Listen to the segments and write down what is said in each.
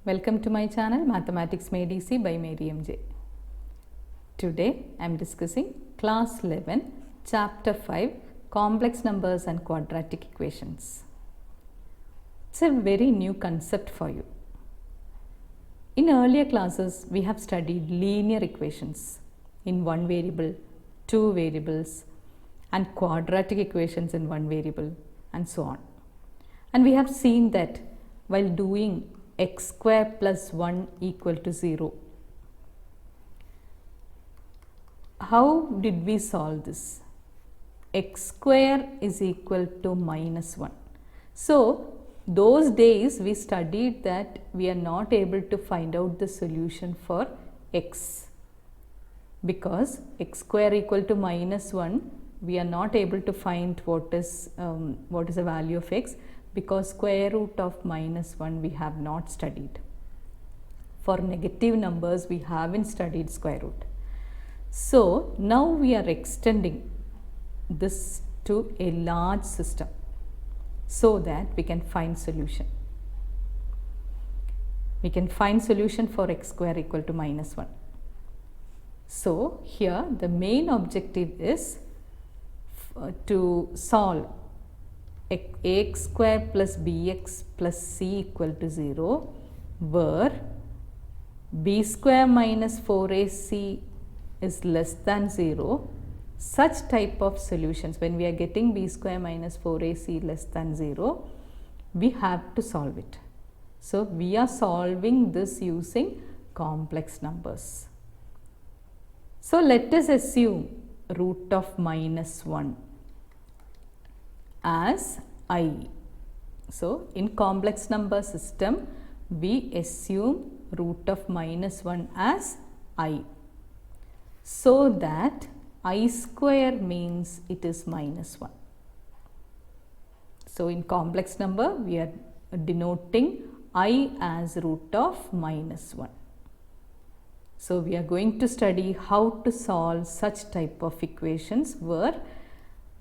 Welcome to my channel Mathematics Made Easy by Mary MJ. Today I am discussing class 11 chapter 5 complex numbers and quadratic equations. It's a very new concept for you. In earlier classes we have studied linear equations in one variable, two variables and quadratic equations in one variable and so on. And we have seen that while doing x square plus 1 equal to 0. How did we solve this? X square is equal to minus 1. So, those days we studied that we are not able to find out the solution for x. Because x square equal to minus 1, we are not able to find what is the value of x, because square root of minus 1 we have not studied. For negative numbers we haven't studied square root. So now we are extending this to a large system so that we can find solution. We can find solution for x square equal to minus 1. So here the main objective is to solve ax square plus bx plus c equal to 0, where b square minus 4ac is less than 0. Such type of solutions, when we are getting b square minus 4ac less than 0, we have to solve it. So we are solving this using complex numbers. So let us assume root of minus 1 as I. So in complex number system we assume root of minus 1 as I, so that I square means it is minus 1. So in complex number we are denoting I as root of minus 1. So we are going to study how to solve such type of equations where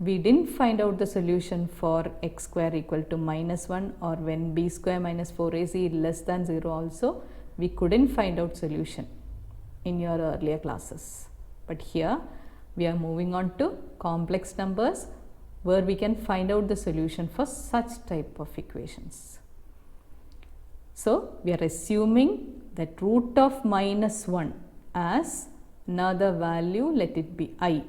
we didn't find out the solution for x square equal to minus 1, or when b square minus 4ac less than 0 also we couldn't find out solution in your earlier classes. But here we are moving on to complex numbers where we can find out the solution for such type of equations. So we are assuming that root of minus 1 as another value, let it be I.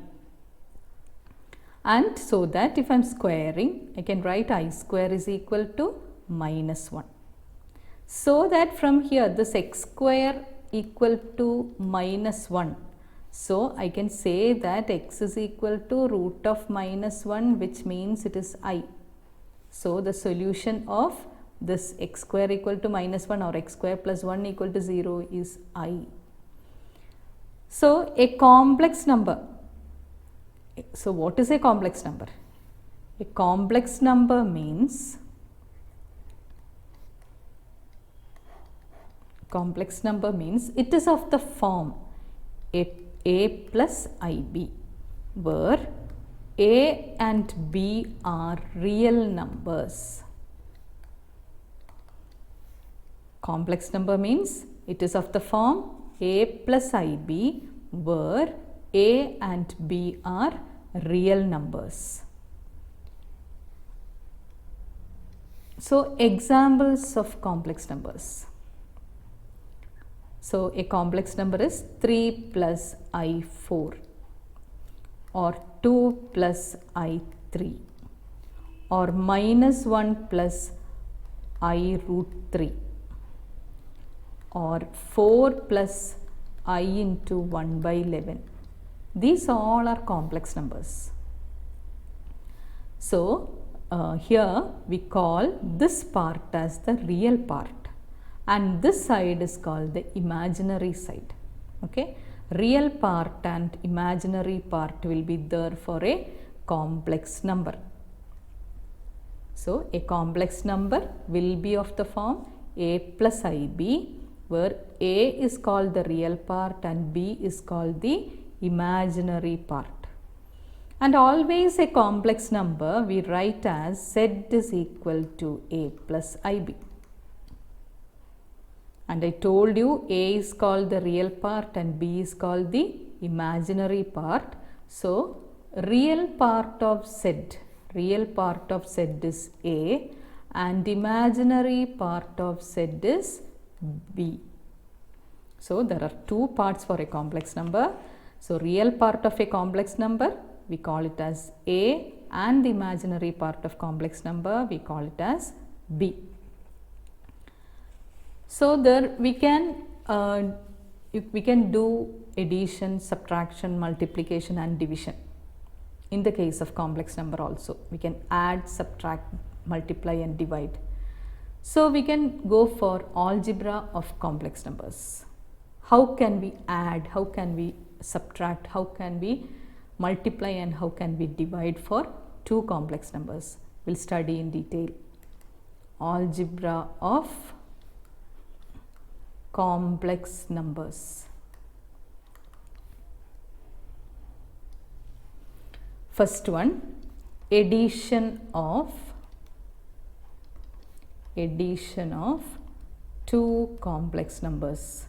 And so that if I am squaring, I can write I square is equal to minus 1. So that from here this x square equal to minus 1. So I can say that x is equal to root of minus 1, which means it is I. So the solution of this x square equal to minus 1 or x square plus 1 equal to 0 is I. So a complex number. So what is a complex number? A complex number means it is of the form a plus ib, where a and b are real numbers. Complex number means it is of the form a plus ib, where a and b are real numbers. So examples of complex numbers. So a complex number is 3 plus I4, or 2 plus I3, or minus 1 plus I root 3, or 4 plus I into 1 by 11. These all are complex numbers. So here we call this part as the real part, and this side is called the imaginary side. Okay, real part and imaginary part will be there for a complex number. So a complex number will be of the form a plus ib, where a is called the real part and b is called the imaginary part. And always a complex number we write as z is equal to a plus ib. and I told you A is called the real part and B is called the imaginary part. So real part of Z is A and imaginary part of Z is B. So there are two parts for a complex number. So real part of a complex number we call it as A and the imaginary part of complex number we call it as B. So there we can do addition, subtraction, multiplication and division. In the case of complex number also we can add, subtract, multiply and divide. So we can go for algebra of complex numbers. How can we add, how can we subtract, how can we multiply and how can we divide for two complex numbers? We'll study in detail. Algebra of complex numbers. First one, addition of two complex numbers.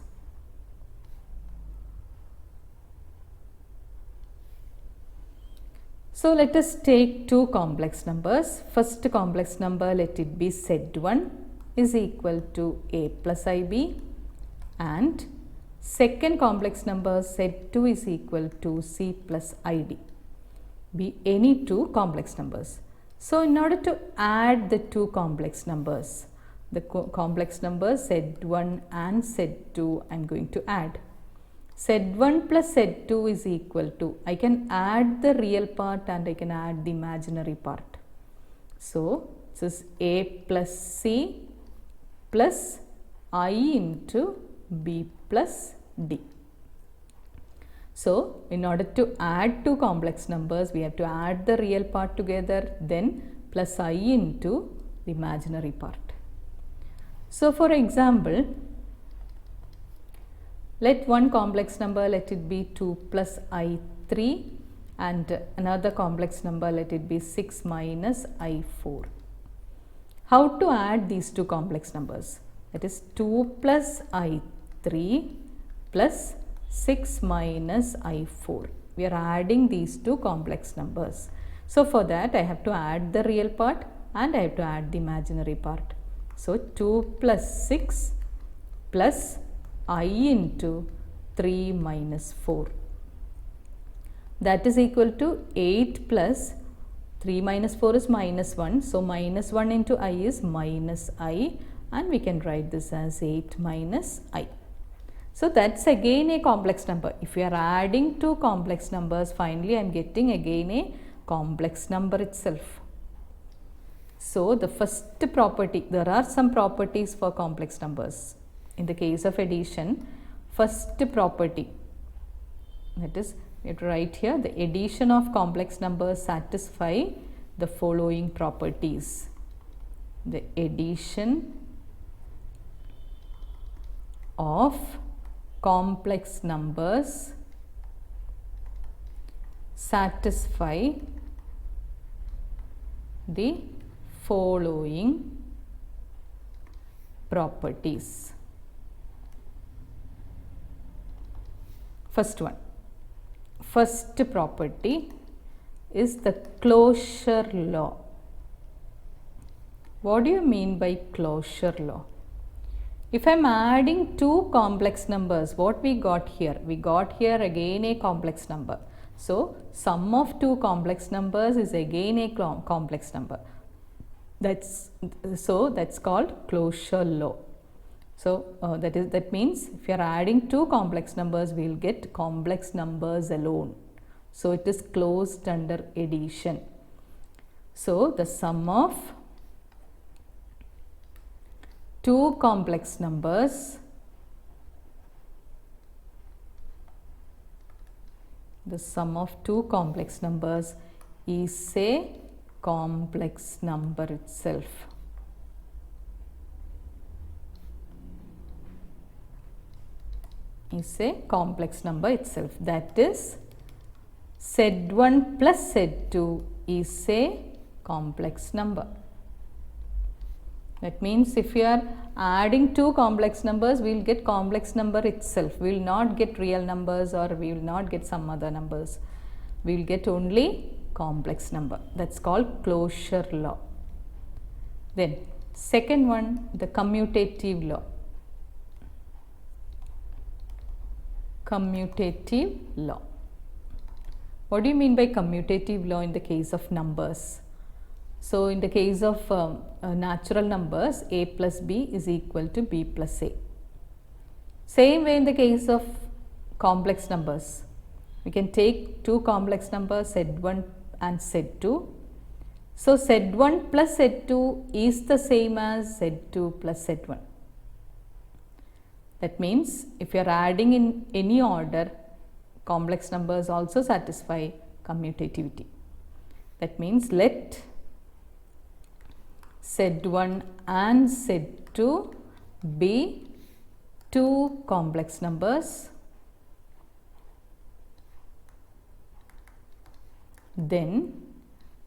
So let us take two complex numbers. First complex number, let it be Z1 is equal to A plus IB, and second complex number Z2 is equal to C plus ID. Be any two complex numbers. So in order to add the two complex numbers, the complex numbers Z1 and Z2 I am going to add. Z1 plus Z2 is equal to, I can add the real part and I can add the imaginary part. So this is A plus C plus I into B plus D. So in order to add two complex numbers, we have to add the real part together, then plus I into the imaginary part. So for example, let one complex number, let it be 2 plus I3, and another complex number, let it be 6 minus I4. How to add these two complex numbers? That is 2 plus I3 plus 6 minus I4. We are adding these two complex numbers. So for that I have to add the real part and I have to add the imaginary part. So 2 plus 6 plus I into 3 minus 4. That is equal to 8 plus 3 minus 4 is minus 1. So minus 1 into I is minus I, and we can write this as 8 minus I. So that's again a complex number. If we are adding two complex numbers, finally I am getting again a complex number itself. So the first property, there are some properties for complex numbers. In the case of addition, first property, that is, we have to write here, the addition of complex numbers satisfy the following properties. The addition of complex numbers satisfy the following properties. First one, first property is the closure law. What do you mean by closure law? If I am adding two complex numbers, what we got here? We got here again a complex number. So sum of two complex numbers is again a complex number. That's called closure law. So that means if you are adding two complex numbers, we will get complex numbers alone. So it is closed under addition. So the sum of two complex numbers, the sum of two complex numbers is a complex number itself. Is a complex number itself. That is, Z1 plus Z2 is a complex number. That means if we are adding two complex numbers, we will get complex number itself. We will not get real numbers or we will not get some other numbers. We will get only complex number. That's called closure law. Then second one, the commutative law. Commutative law. What do you mean by commutative law in the case of numbers? So in the case of natural numbers, a plus b is equal to b plus a. Same way in the case of complex numbers. We can take two complex numbers Z1 and Z2. So Z1 plus Z2 is the same as Z2 plus Z1. That means if you are adding in any order, complex numbers also satisfy commutativity. That means let Z1 and Z2 be two complex numbers, then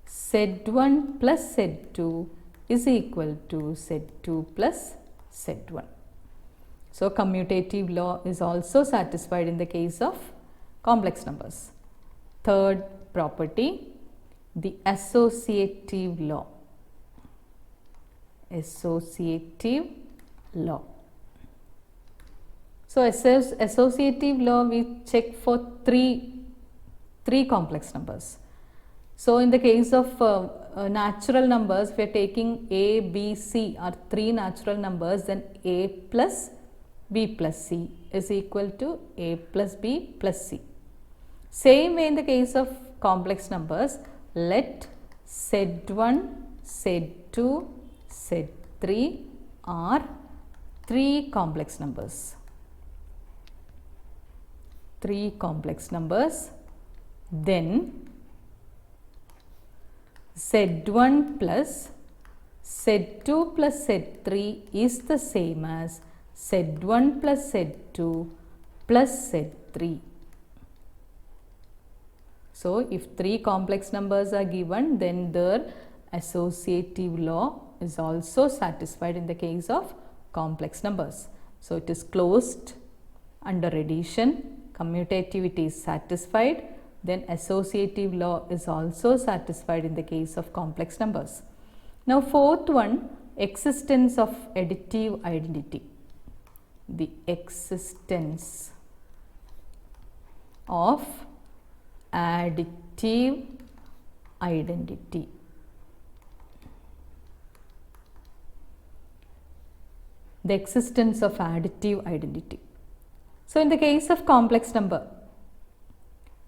Z1 plus Z2 is equal to Z2 plus Z1. So commutative law is also satisfied in the case of complex numbers. Third property, the associative law. Associative law. So associative law, we check for three complex numbers. So in the case of natural numbers, we are taking a, b, c are three natural numbers, then a plus b plus c is equal to a plus b plus c. Same way in the case of complex numbers, let Z1, Z2, Z3 are three complex numbers. Three complex numbers, then Z1 plus Z2 plus Z3 is the same as Z1 plus Z2 plus Z3. So if three complex numbers are given, then their associative law is also satisfied in the case of complex numbers. So it is closed under addition, commutativity is satisfied, then associative law is also satisfied in the case of complex numbers. Now fourth one, existence of additive identity. The existence of additive identity. The existence of additive identity. So in the case of complex number,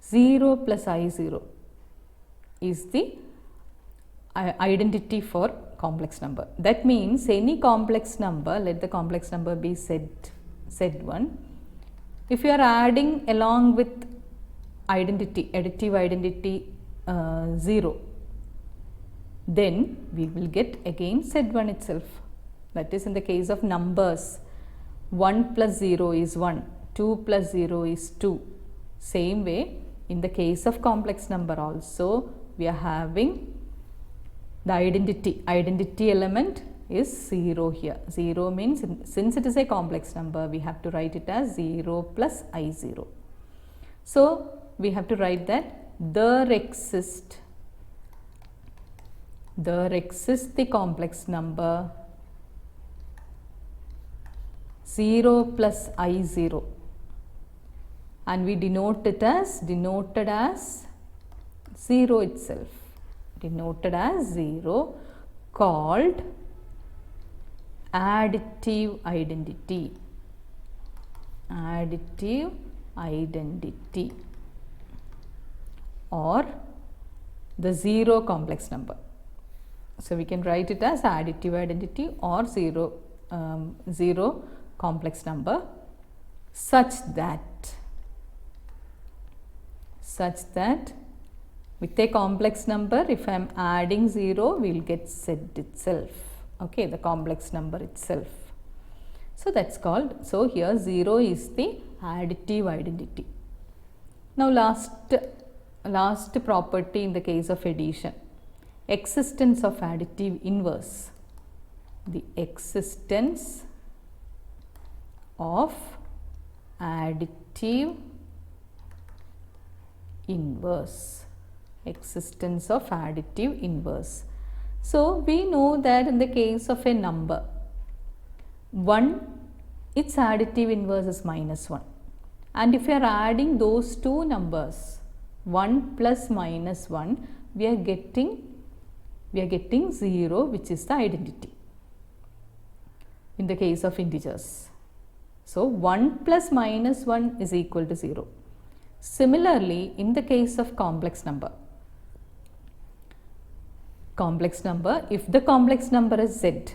0 plus I0 is the identity for complex number. That means any complex number, let the complex number be Z1. If you are adding along with identity, additive identity 0, then we will get again Z1 itself. That is in the case of numbers, 1 plus 0 is 1, 2 plus 0 is 2. Same way in the case of complex number also, we are having the identity element is 0 here. 0 means since it is a complex number, we have to write it as 0 plus I0. So we have to write that there exists the complex number 0 plus I0, and we denoted as 0 itself, denoted as 0, called additive identity. Additive identity or the 0 complex number. So we can write it as additive identity or 0 complex number such that with a complex number, if I am adding 0, we will get Z itself, okay, the complex number itself. So that's called, so here 0 is the additive identity. Now last property in the case of addition, existence of additive inverse. the existence of additive inverse. Existence of additive inverse. So we know that in the case of a number 1, its additive inverse is -1, and if you are adding those two numbers 1 plus -1, we are getting 0, which is the identity in the case of integers. So 1 plus -1 is equal to 0. Similarly, in the case of complex number, if the complex number is z,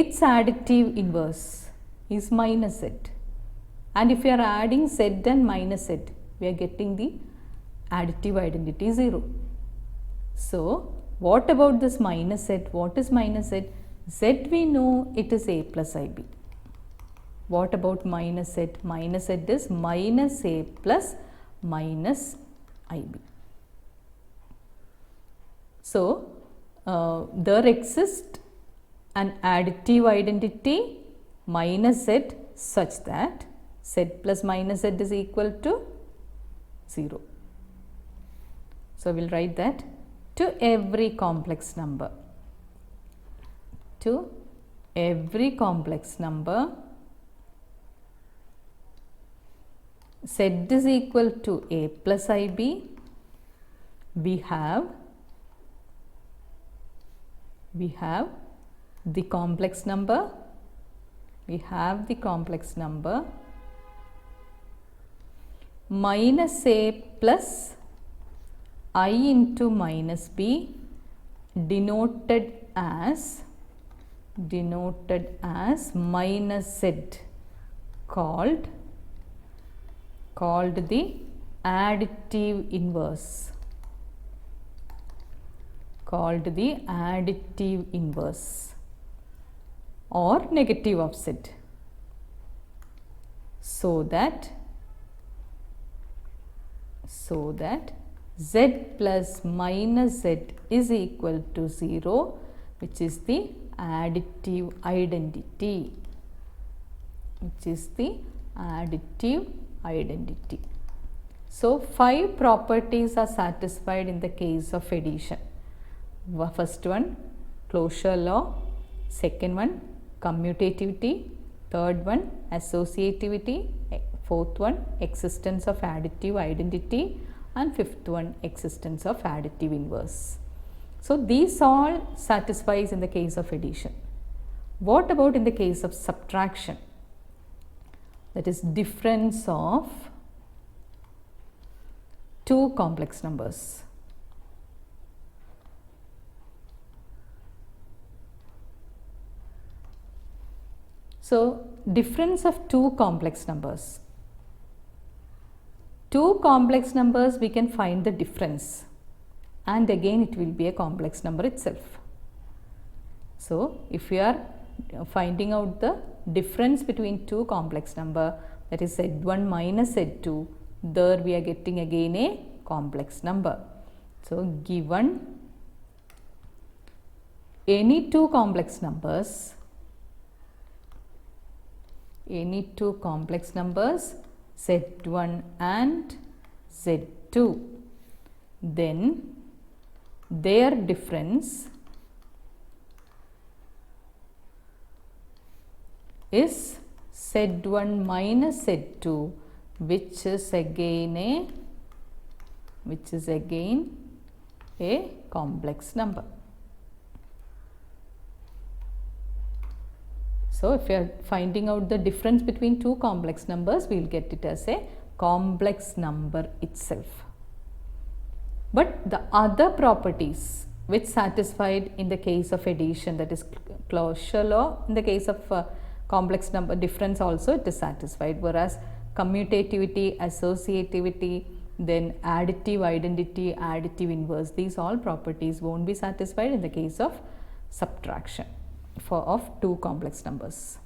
its additive inverse is -z, and if you are adding z and -z, we are getting the additive identity 0. So what about this -z? What is -z? Z we know it is a plus ib. What about -z? -z is -a plus -ib. So there exists an additive identity -z such that z plus -z is equal to 0. So we will write that to every complex number. To every complex number, z is equal to a plus ib, we have the complex number, minus a plus I into minus b, denoted as minus z, called the additive inverse, or negative of z, so that z plus minus z is equal to 0, which is the additive identity, So 5 properties are satisfied in the case of addition. First one, closure law. Second one, commutativity. Third one, associativity. Fourth one, existence of additive identity. And fifth one, existence of additive inverse. So these all satisfies in the case of addition. What about in the case of subtraction? That is difference of two complex numbers. So difference of two complex numbers. Two complex numbers, we can find the difference, and again it will be a complex number itself. So if we are finding out the difference between two complex number, that is z1 minus z2, there we are getting again a complex number. So given any two complex numbers, z1 and z2, then their difference is z1 minus z2, which is again a complex number. So if you are finding out the difference between two complex numbers, we will get it as a complex number itself. But the other properties which satisfied in the case of addition, that is closure law, in the case of complex number difference also it is satisfied, whereas commutativity, associativity, then additive identity, additive inverse, these all properties won't be satisfied in the case of subtraction of two complex numbers.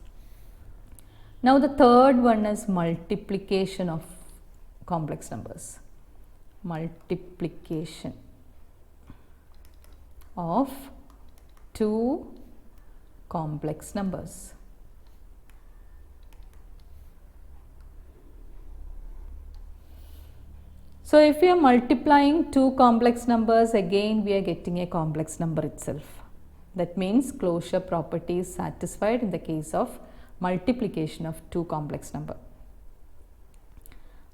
Now the third one is multiplication of complex numbers. Multiplication of two complex numbers. So if we are multiplying two complex numbers, again we are getting a complex number itself. That means closure property is satisfied in the case of multiplication of two complex number.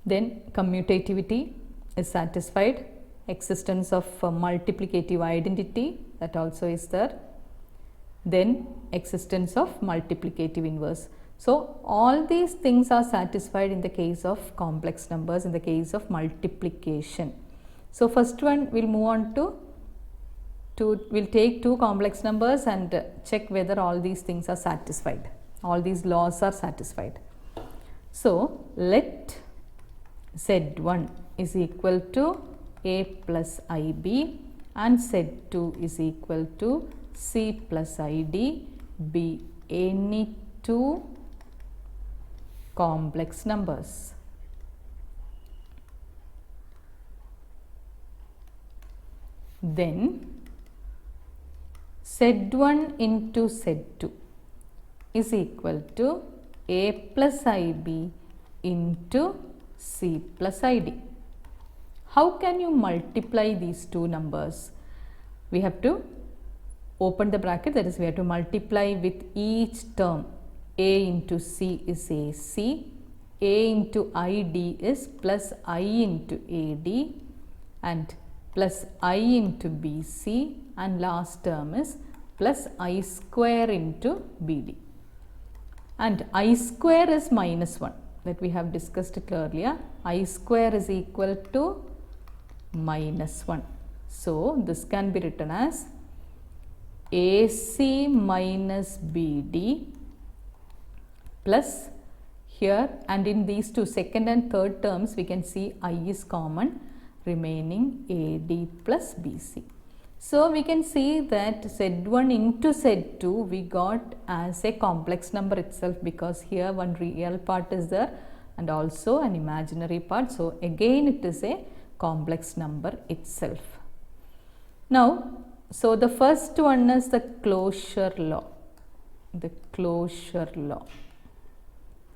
Then commutativity is satisfied, existence of multiplicative identity, that also is there. Then existence of multiplicative inverse. So all these things are satisfied in the case of complex numbers, in the case of multiplication. So first one we'll move on to we'll take two complex numbers and check whether all these things are satisfied, all these laws are satisfied. So let Z1 is equal to A plus IB and Z2 is equal to C plus ID be any two complex numbers. Then Z1 into Z2 is equal to A plus IB into C plus ID. How can you multiply these two numbers? We have to open the bracket, that is we have to multiply with each term. A into C is AC, A into ID is plus I into AD and plus I into BC, and last term is plus I square into BD. And I square is minus 1, that we have discussed it earlier. I square is equal to minus 1. So this can be written as AC minus BD plus here, and in these two second and third terms we can see I is common, remaining AD plus BC. So we can see that Z1 into Z2 we got as a complex number itself, because here one real part is there and also an imaginary part. So again it is a complex number itself. Now, so the first one is the closure law. The closure law.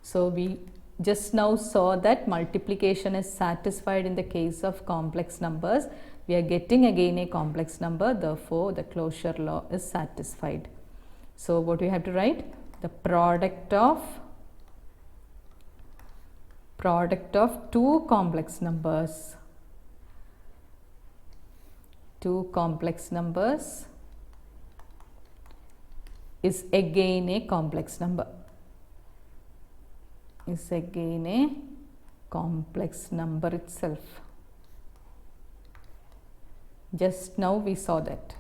So we just now saw that multiplication is satisfied in the case of complex numbers. We are getting again a complex number, therefore the closure law is satisfied. So what we have to write? The product of two complex numbers. Two complex numbers is again a complex number. Is again a complex number itself. Just now we saw that.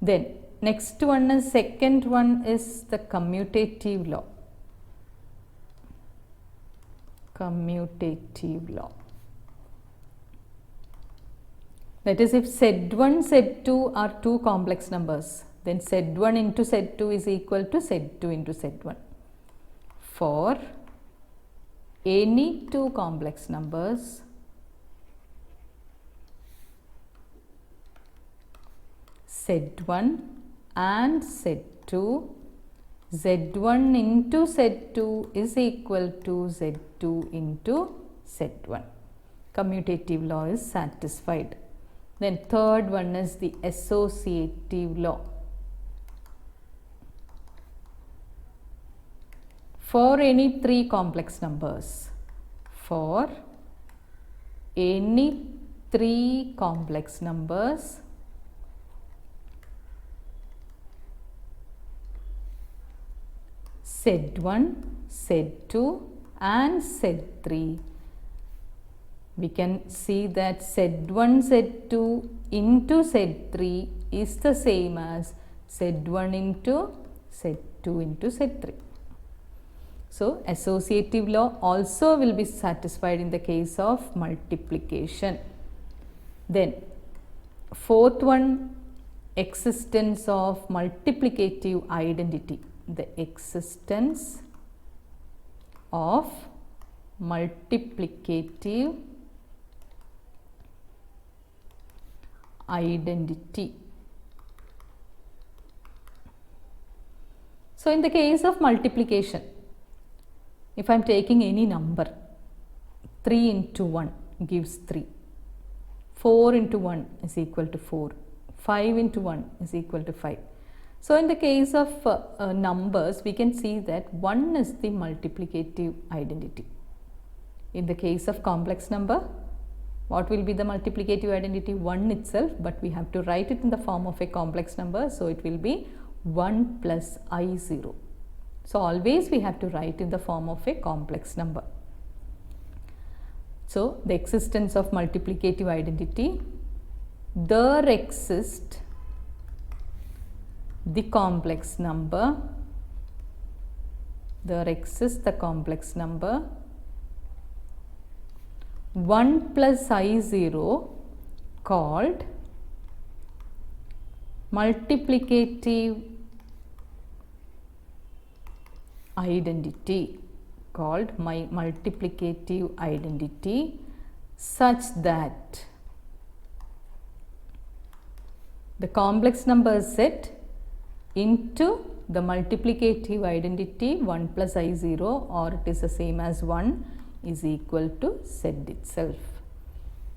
Then next one is, second one is the commutative law. Commutative law. That is, if Z1, Z2 are two complex numbers, then Z1 into Z2 is equal to Z2 into Z1. For any two complex numbers, Z1 and Z2, Z1 into Z2 is equal to Z2 into Z1. Commutative law is satisfied. Then third one is the associative law. For any three complex numbers, for any three complex numbers, Z1, Z2 and Z3, we can see that Z1, Z2 into Z3 is the same as Z1 into Z2 into Z3. So associative law also will be satisfied in the case of multiplication. Then fourth one, existence of multiplicative identity. The existence of multiplicative identity. So in the case of multiplication, if I am taking any number, 3 into 1 gives 3, 4 into 1 is equal to 4, 5 into 1 is equal to 5. So in the case of numbers, we can see that 1 is the multiplicative identity. In the case of complex number, what will be the multiplicative identity? 1 itself, but we have to write it in the form of a complex number, so it will be 1 plus I0. So always we have to write in the form of a complex number. So the existence of multiplicative identity, there exists the complex number, there exists the complex number 1 plus I0 called multiplicative identity, called my multiplicative identity, such that the complex number set into the multiplicative identity 1 plus I0, or it is the same as 1, is equal to Z itself.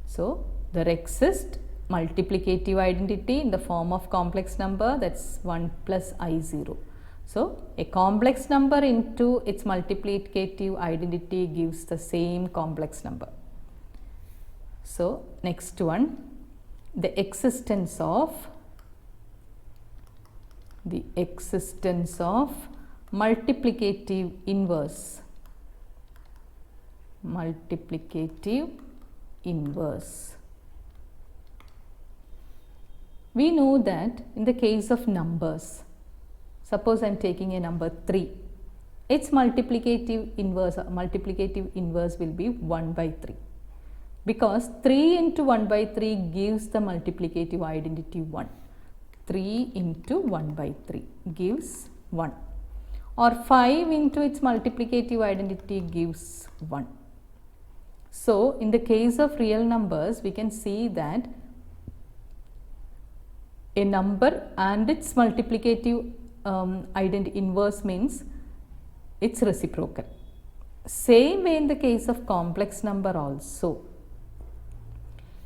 So there exists multiplicative identity in the form of complex number, that's 1 plus I0. So a complex number into its multiplicative identity gives the same complex number. So next one, the existence of multiplicative inverse. Multiplicative inverse. We know that in the case of numbers, suppose I am taking a number 3, its multiplicative inverse will be 1 by 3, because 3 into 1 by 3 gives the multiplicative identity 1. 3 into 1 by 3 gives 1, or 5 into its multiplicative identity gives 1. So in the case of real numbers, we can see that a number and its multiplicative identity inverse means its reciprocal. Same way in the case of complex number also.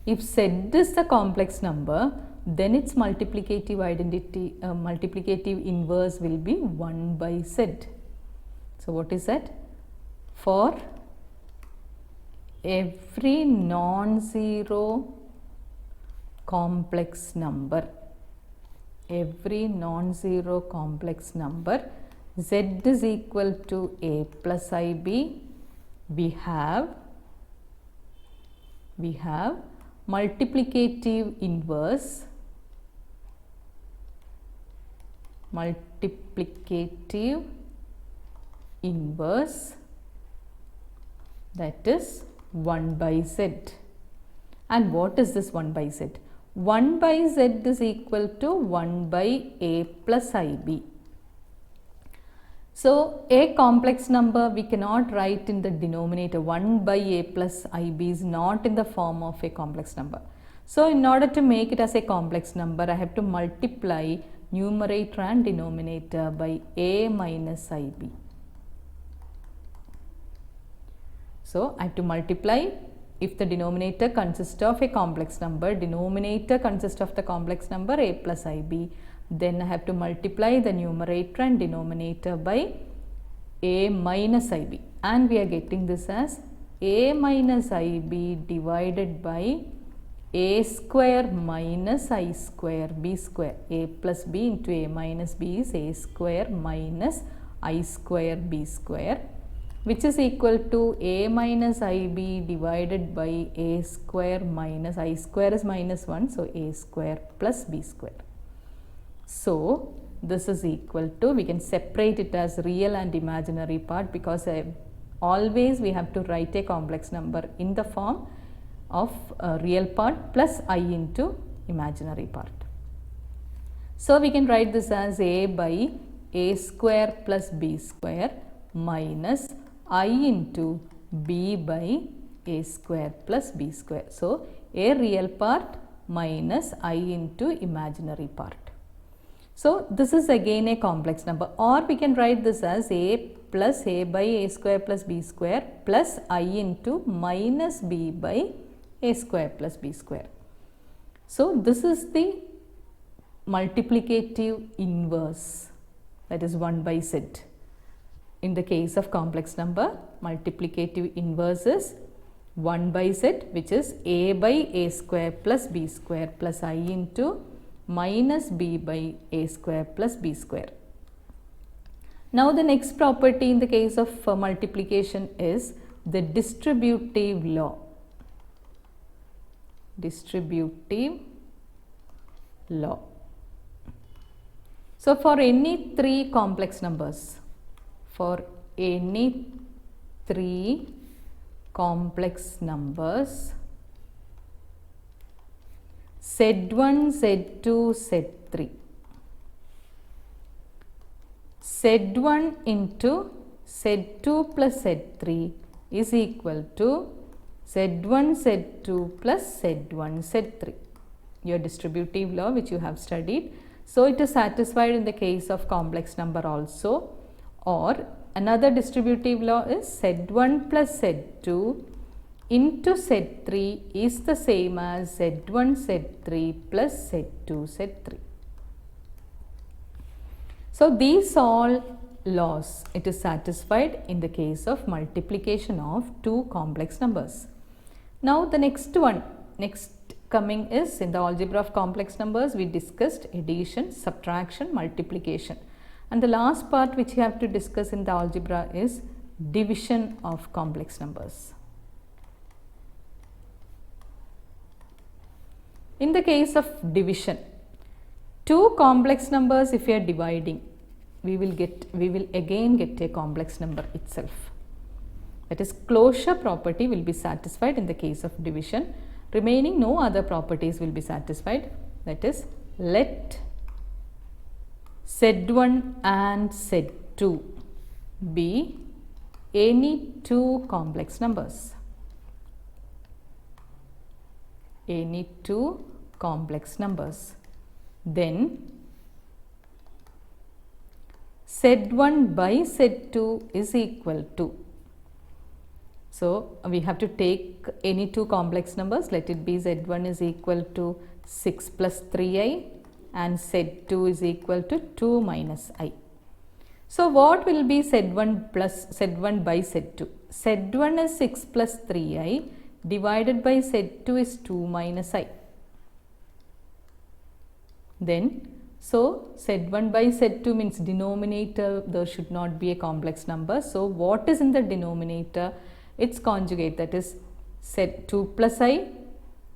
If Z is the complex number, then its multiplicative identity, multiplicative inverse will be 1 by Z. So what is that? For every non-zero complex number, every non-zero complex number, Z is equal to A plus IB, we have multiplicative inverse, that is 1 by Z. And what is this 1 by Z? 1 by Z is equal to 1 by A plus IB. So a complex number we cannot write in the denominator. 1 by A plus IB is not in the form of a complex number. So in order to make it as a complex number, I have to multiply numerator and denominator by A minus IB. So I have to multiply. If the denominator consists of a complex number, denominator consists of the complex number A plus IB, then I have to multiply the numerator and denominator by A minus IB, and we are getting this as A minus IB divided by A square minus I square B square. A plus B into A minus B is A square minus I square B square, which is equal to A minus IB divided by A square minus I square is minus 1, so A square plus B square. So this is equal to, we can separate it as real and imaginary part, because always we have to write a complex number in the form of real part plus I into imaginary part. So we can write this as A by A square plus B square minus I into B by A square plus B square. So a real part minus I into imaginary part. So this is again a complex number, or we can write this as a plus a by a square plus b square plus I into minus b by a square plus b square. So this is the multiplicative inverse, that is 1 by z. In the case of complex number, multiplicative inverse is 1 by z, which is a by a square plus b square plus I into minus b by a square plus b square. Now the next property in the case of multiplication is the distributive law. Distributive law. So for any three complex numbers, for any three complex numbers, Z1, Z2, Z3. Z1 into Z2 plus Z3 is equal to Z1, Z2 plus Z1, Z3. Your distributive law which you have studied. So it is satisfied in the case of complex number also. Or another distributive law is Z1 plus Z2 into Z3 is the same as Z1 Z3 plus Z2 Z3. So these all laws, it is satisfied in the case of multiplication of two complex numbers. Now the next coming is in the algebra of complex numbers, we discussed addition, subtraction, multiplication. And the last part which you have to discuss in the algebra is division of complex numbers. In the case of division, two complex numbers if we are dividing, we will again get a complex number itself. That is, closure property will be satisfied in the case of division. Remaining no other properties will be satisfied. That is, let Z1 and Z2 be any two complex numbers. Any two complex numbers. Then Z1 by Z2 is equal to. So we have to take any two complex numbers. Let it be Z1 is equal to 6 plus 3i and Z2 is equal to 2 minus I. So what will be Z1 by Z2? Z1 is 6 plus 3i divided by Z2 is 2 minus I. Then, so Z1 by Z2 means denominator, there should not be a complex number. So what is in the denominator? Its conjugate, that is Z2 plus I.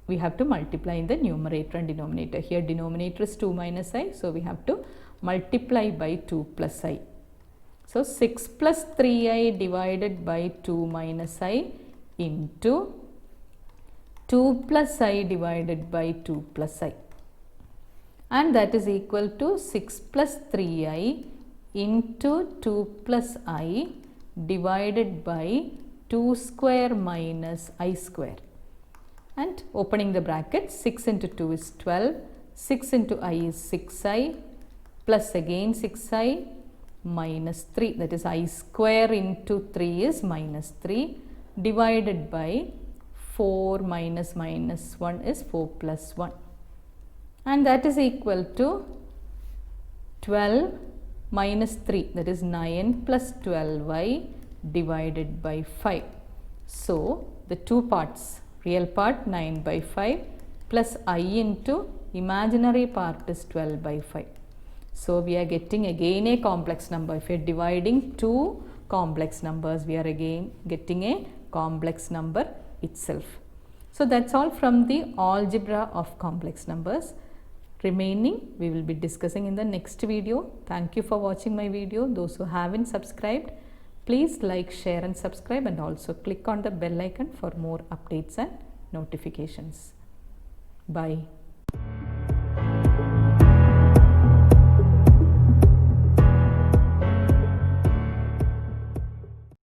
We have to multiply in the numerator and denominator. Here denominator is 2 minus I. So we have to multiply by 2 plus I. So 6 plus 3i divided by 2 minus I into 2 plus I divided by 2 plus I. And that is equal to 6 plus 3i into 2 plus I divided by 2 square minus I square. And opening the bracket, 6 into 2 is 12, 6 into I is 6i plus again 6i minus 3, that is I square into 3 is minus 3 divided by 4 minus 1 is 4 plus 1. And that is equal to 12 minus 3, that is 9 plus 12i divided by 5. So the two parts, real part 9 by 5 plus I into imaginary part is 12 by 5. So we are getting again a complex number. If we are dividing two complex numbers, we are again getting a complex number itself. So that's all from the algebra of complex numbers. Remaining we will be discussing in the next video. Thank you for watching my video. Those who haven't subscribed, please like, share and subscribe, and also click on the bell icon for more updates and notifications. Bye.